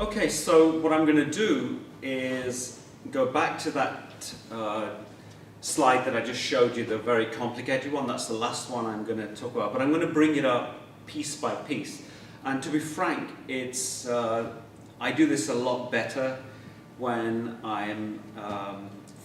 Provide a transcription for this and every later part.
Okay, so what I'm going to do is go back to that slide that I just showed you, the very complicated one. That's the last one I'm going to talk about, but I'm going to bring it up piece by piece. And to be frank, it's I do this a lot better when I'm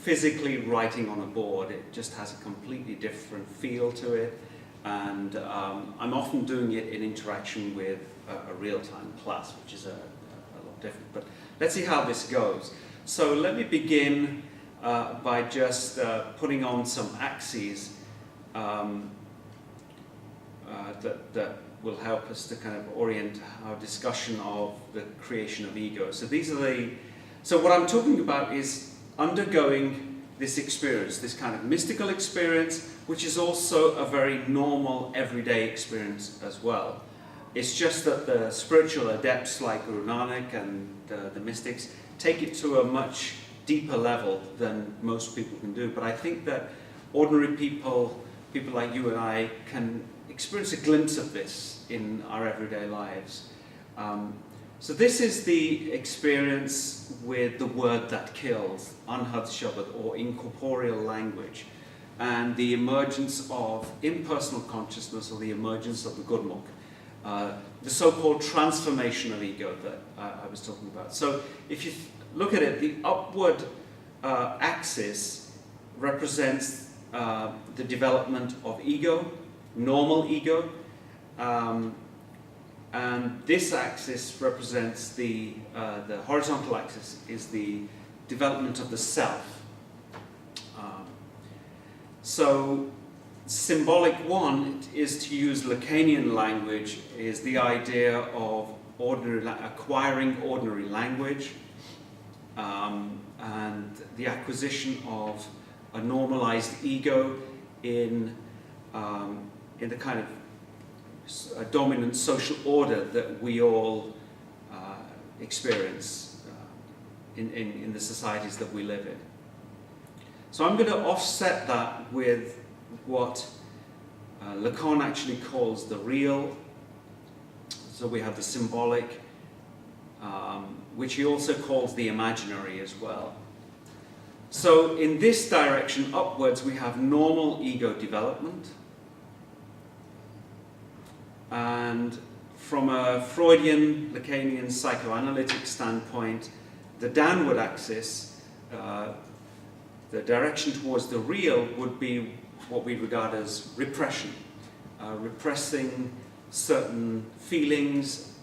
physically writing on a board. It just has a completely different feel to it, and I'm often doing it in interaction with a real-time class, which is a lot different. But let's see how this goes. So let me begin by just putting on some axes that will help us to kind of orient our discussion of the creation of ego. So so what I'm talking about is undergoing this experience, this kind of mystical experience, which is also a very normal, everyday experience as well. It's just that the spiritual adepts like Guru Nanak and the mystics take it to a much deeper level than most people can do. But I think that ordinary people like you and I, can experience a glimpse of this in our everyday lives. So this is the experience with the word that kills, Anhad Shabad, or incorporeal language, and the emergence of impersonal consciousness, or the emergence of the Gurmukh, the so-called transformation of ego that I was talking about. So if you look at it, the upward axis represents the development of ego, normal ego, and this axis represents the horizontal axis is the development of the self. So symbolic one is, to use Lacanian language, is the idea of acquiring ordinary language, and the acquisition of a normalized ego in the kind of a dominant social order that we all experience in the societies that we live in. So I'm going to offset that with what Lacan actually calls the real. So we have the symbolic, which he also calls the imaginary as well. So in this direction upwards, we have normal ego development. And from a Freudian, Lacanian psychoanalytic standpoint, the downward axis, the direction towards the real, would be what we regard as repression, repressing certain feelings,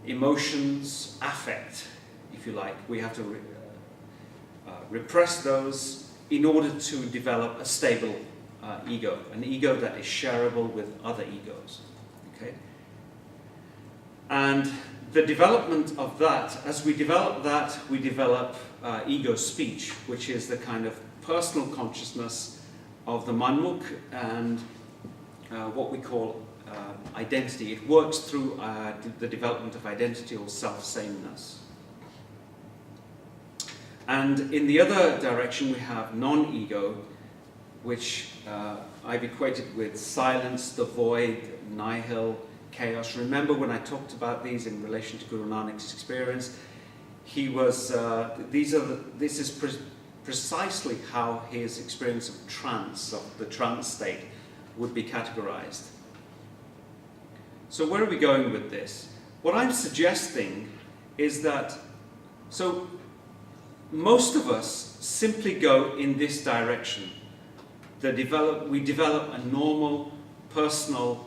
emotions, affect, if you like. We have to repress those in order to develop a stable ego, an ego that is shareable with other egos. Okay? And the development of that, as we develop that, we develop ego speech, which is the kind of personal consciousness of the manmukh and what we call identity. It works through the development of identity or self-sameness. And in the other direction, we have non-ego, which I've equated with silence, the void, nihil, chaos. Remember when I talked about these in relation to Guru Nanak's experience, he was, this is precisely how his experience of trance, of the trance state, would be categorized. So where are we going with this? What I'm suggesting is that, so most of us simply go in this direction. We develop a normal, personal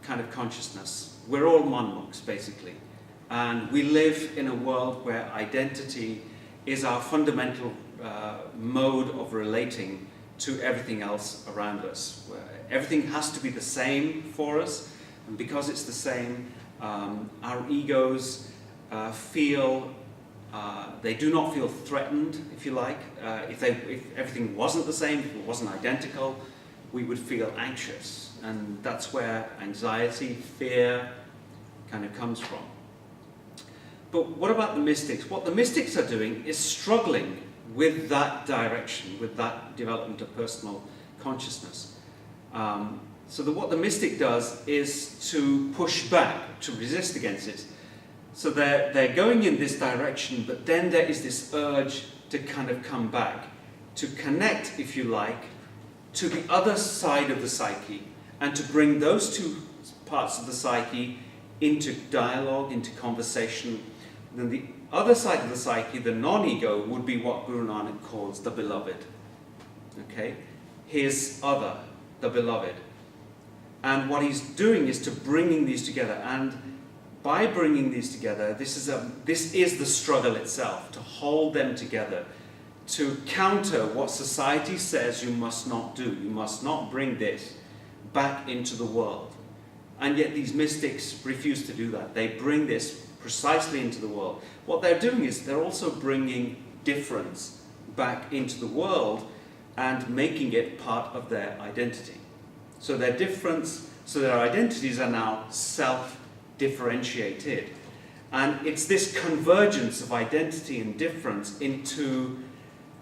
kind of consciousness. We're all manmukhs, basically. And we live in a world where identity is our fundamental mode of relating to everything else around us. Where everything has to be the same for us, and because it's the same, our egos feel they do not feel threatened, if you like. If everything wasn't the same, if it wasn't identical, we would feel anxious. And that's where anxiety, fear kind of comes from. But what about the mystics? What the mystics are doing is struggling with that direction, with that development of personal consciousness. So what the mystic does is to push back, to resist against it. So they're going in this direction, but then there is this urge to kind of come back, to connect, if you like, to the other side of the psyche, and to bring those two parts of the psyche into dialogue, into conversation. Then the other side of the psyche, the non-ego, would be what Guru Nanak calls the beloved. Okay? His other, the beloved. And what he's doing is to bringing these together. And by bringing these together, this is the struggle itself, to hold them together, to counter what society says you must not do. You must not bring this back into the world. And yet these mystics refuse to do that. They bring this precisely into the world. What they're doing is they're also bringing difference back into the world and making it part of their identity. So their difference, so their identities are now self-differentiated. And it's this convergence of identity and difference into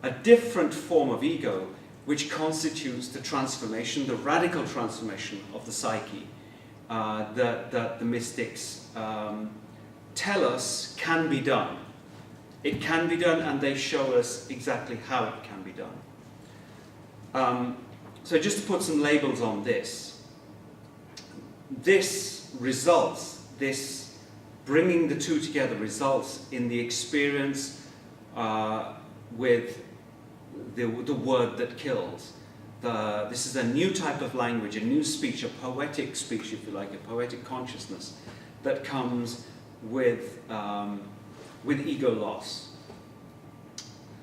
a different form of ego which constitutes the transformation, the radical transformation of the psyche that the mystics tell us can be done. It can be done, and they show us exactly how it can be done. So just to put some labels on this results, this bringing the two together results in the experience with the word that kills. This is a new type of language, a new speech, a poetic speech, if you like, a poetic consciousness that comes with ego loss.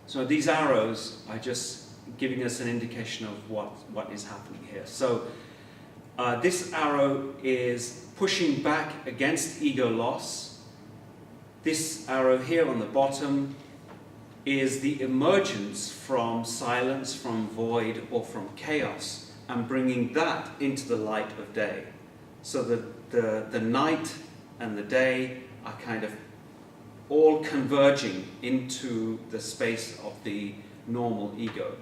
So these arrows are just giving us an indication of what is happening here. So this arrow is pushing back against ego loss. This arrow here on the bottom is the emergence from silence, from void, or from chaos, and bringing that into the light of day. So the night and the day are kind of all converging into the space of the normal ego.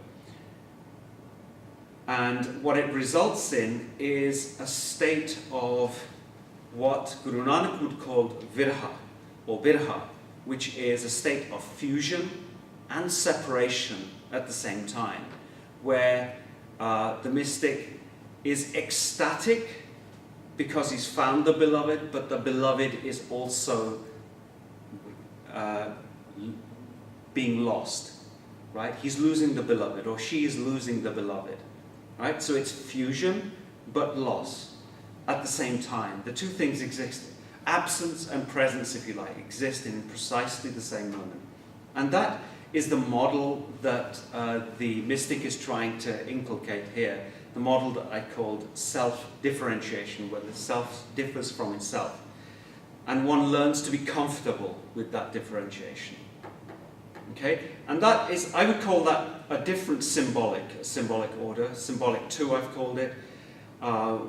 And what it results in is a state of what Guru Nanak would call virha, or virha, which is a state of fusion and separation at the same time, where the mystic is ecstatic because he's found the beloved, but the beloved is also being lost, right? He's losing the beloved, or she is losing the beloved, right? So it's fusion, but loss at the same time. The two things exist. Absence and presence, if you like, exist in precisely the same moment. And that is the model that the mystic is trying to inculcate here, the model that I called self-differentiation, where the self differs from itself. And one learns to be comfortable with that differentiation. Okay? And that is, I would call that a different symbolic order, symbolic 2 I've called it,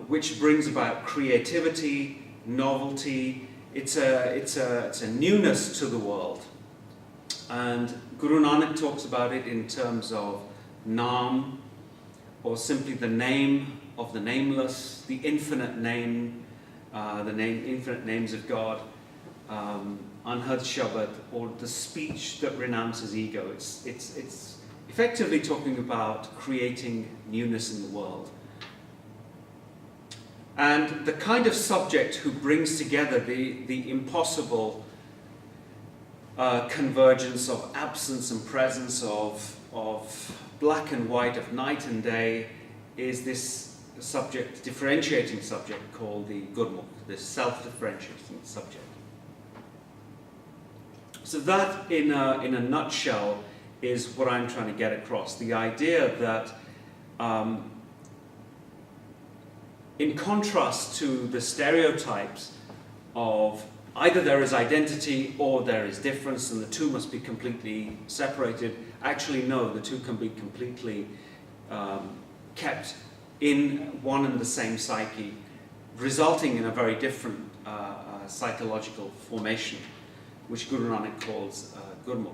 which brings about creativity, novelty. It's a newness to the world. And Guru Nanak talks about it in terms of Naam, or simply the name of the nameless, the infinite name, infinite names of God, Anhad Shabad, or the speech that renounces ego. It's effectively talking about creating newness in the world. And the kind of subject who brings together the impossible convergence of absence and presence, of black and white, of night and day, is this subject, differentiating subject called the Gurmukh, this self-differentiating subject. So that, in a nutshell, is what I'm trying to get across. The idea that, in contrast to the stereotypes of either there is identity or there is difference and the two must be completely separated, actually no, the two can be completely kept in one and the same psyche, resulting in a very different psychological formation, which Guru Nanak calls Gurmukh.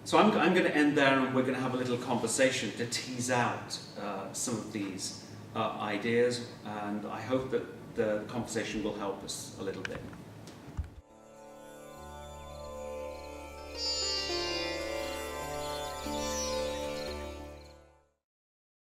So I'm going to end there, and we're going to have a little conversation to tease out some of these ideas, and I hope that the conversation will help us a little bit.